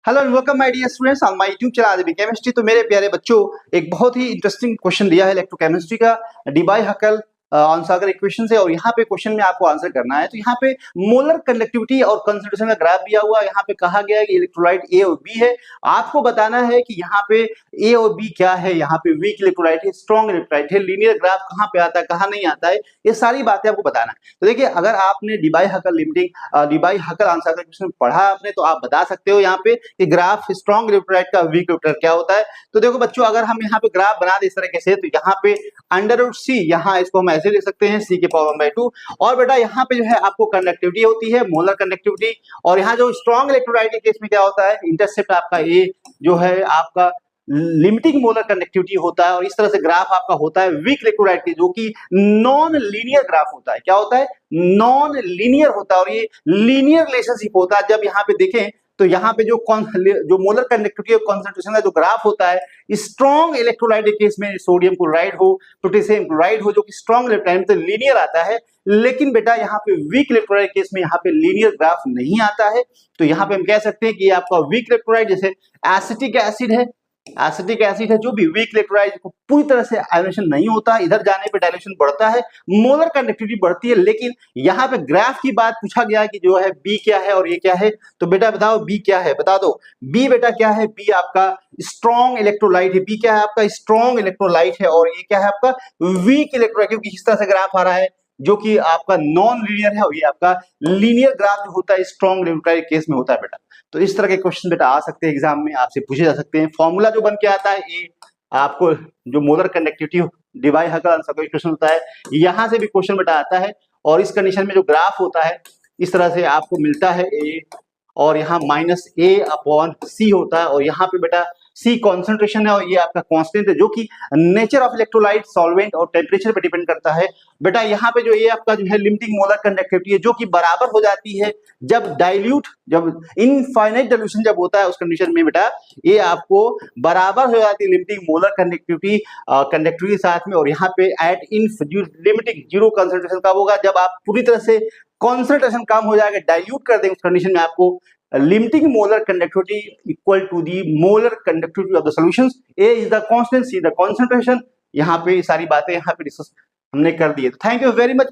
Hello and welcome my dear students on my YouTube channel आदिबी chemistry. तो मेरे प्यारे बच्चों, एक बहुत ही इंटरेस्टिंग क्वेश्चन दिया है इलेक्ट्रोकेमिस्ट्री का डीबाई हकल ऑन-सागर इक्वेशन से। और यहाँ पे क्वेश्चन में आपको आंसर करना है। तो यहाँ पे मोलर कंडक्टिविटी और कंसंट्रेशन का ग्राफ दिया हुआ है। यहाँ पे कहा गया है कि इलेक्ट्रोलाइट ए और बी है। आपको बताना है कि यहाँ पे ए और बी क्या है, यहाँ पे वीक इलेक्ट्रोलाइट है, स्ट्रॉन्ग इलेक्ट्रोलाइट है, लीनियर ग्राफ कहाँ पे आता है, कहाँ नहीं आता है, ये सारी बातें आपको बताना है। तो देखिए, अगर आपने डीबाई हकल लिमिटिंग डीबाई हकल ऑन-सागर इक्वेशन पढ़ा आपने, तो आप बता सकते हो यहाँ पे कि ग्राफ स्ट्रॉन्ग इलेक्ट्रोलाइट का वीक इलेक्ट्रोलाइट क्या होता है। तो देखो बच्चों, अगर हम यहाँ पे ग्राफ बना दे इस तरीके से, तो यहाँ पे √c, यहाँ इसको हम ऐसे लिख सकते हैं c के पावर 1/2। और बेटा यहाँ पे जो है आपको कंडक्टिविटी होती है, मोलर कंडक्टिविटी। और यहाँ जो स्ट्रॉन्ग इलेक्ट्रोलाइट के केस में क्या होता है, इंटरसेप्ट आपका a जो है आपका लिमिटिंग मोलर कंडक्टिविटी होता है। और इस तरह से ग्राफ आपका होता है वीक इलेक्ट्रोलाइट की, जो कि नॉन लीनियर ग्राफ होता है। क्या होता है? नॉन लीनियर होता है। और ये लीनियर रिलेशनशिप होता है। जब यहाँ पे देखें तो यहाँ पे जो मोलर कंडक्टिविटी और कंसंट्रेशन का जो ग्राफ होता है, स्ट्रॉन्ग इलेक्ट्रोलाइट के केस में सोडियम क्लोराइड हो, पोटेशियम क्लोराइड हो, जो कि स्ट्रॉन्ग इलेक्ट्रोलाइट तो लीनियर आता है। लेकिन बेटा यहाँ पे वीक इलेक्ट्रोलाइट केस में यहाँ पे लीनियर ग्राफ नहीं आता है। तो यहाँ पे हम कह सकते हैं कि ये आपका वीक इलेक्ट्रोलाइट, जैसे एसिटिक एसिड है, एसिटिक एसिड है जो भी वीक इलेक्ट्रोलाइट को पूरी तरह से आयोनेशन नहीं होता, इधर जाने पे डायलेशन बढ़ता है, मोलर कंडक्टिविटी बढ़ती है। लेकिन यहाँ पे ग्राफ की बात पूछा गया कि जो है बी क्या है और ये क्या है। तो बेटा बताओ बी क्या है, बता दो। बी बेटा क्या है? बी आपका स्ट्रॉन्ग इलेक्ट्रोलाइट है। बी क्या है? आपका स्ट्रॉन्ग इलेक्ट्रोलाइट है। और ये क्या है? आपका वीक इलेक्ट्रोलाइट, क्योंकि इस तरह से ग्राफ आ रहा है जो कि आपका नॉन लीनियर है। और ये आपका लीनियर ग्राफ जो होता है स्ट्रॉन्ग इलेक्ट्रोलाइट केस में होता है बेटा। तो इस तरह के क्वेश्चन बेटा आ सकते हैं एग्जाम में, आपसे पूछे जा सकते हैं। फॉर्मूला जो बन के आता है, ये आपको जो मोलर कंडक्टिविटी डीबाई हकल ऑन-सागर इक्वेशन होता है, यहां से भी क्वेश्चन बेटा आता है। और इस कंडीशन में जो ग्राफ होता है इस तरह से आपको मिलता है ए, और यहाँ -a/c होता है। और यहाँ पे बेटा C कॉन्सेंट्रेशन है, और ये आपका कांस्टेंट है, जो कि नेचर ऑफ इलेक्ट्रोलाइट, सॉल्वेंट और टेम्परेचर पे डिपेंड करता है। बेटा यहाँ पे जो ये आपका जो है लिमिटिंग मोलर कंडक्टिविटी है, जो कि बराबर हो जाती है जब जब इनफाइनाइट डाइल्यूशन जब होता है, उस कंडीशन में बेटा ये आपको बराबर हो जाती है लिमिटिंग मोलर कंडक्टिविटी के साथ में। और यहाँ पे एट लिमिटिंग जीरो कंसेंट्रेशन कब होगा? जब आप पूरी तरह से कॉन्सेंट्रेशन कम हो जाएगा, डाइल्यूट कर देंगे, उस कंडीशन में आपको limiting molar conductivity equal to the molar conductivity of the solutions. A is the constant, C the concentration. यहाँ पे सारी बातें यहाँ पे डिस्कस हमने कर दी है। Thank you very much.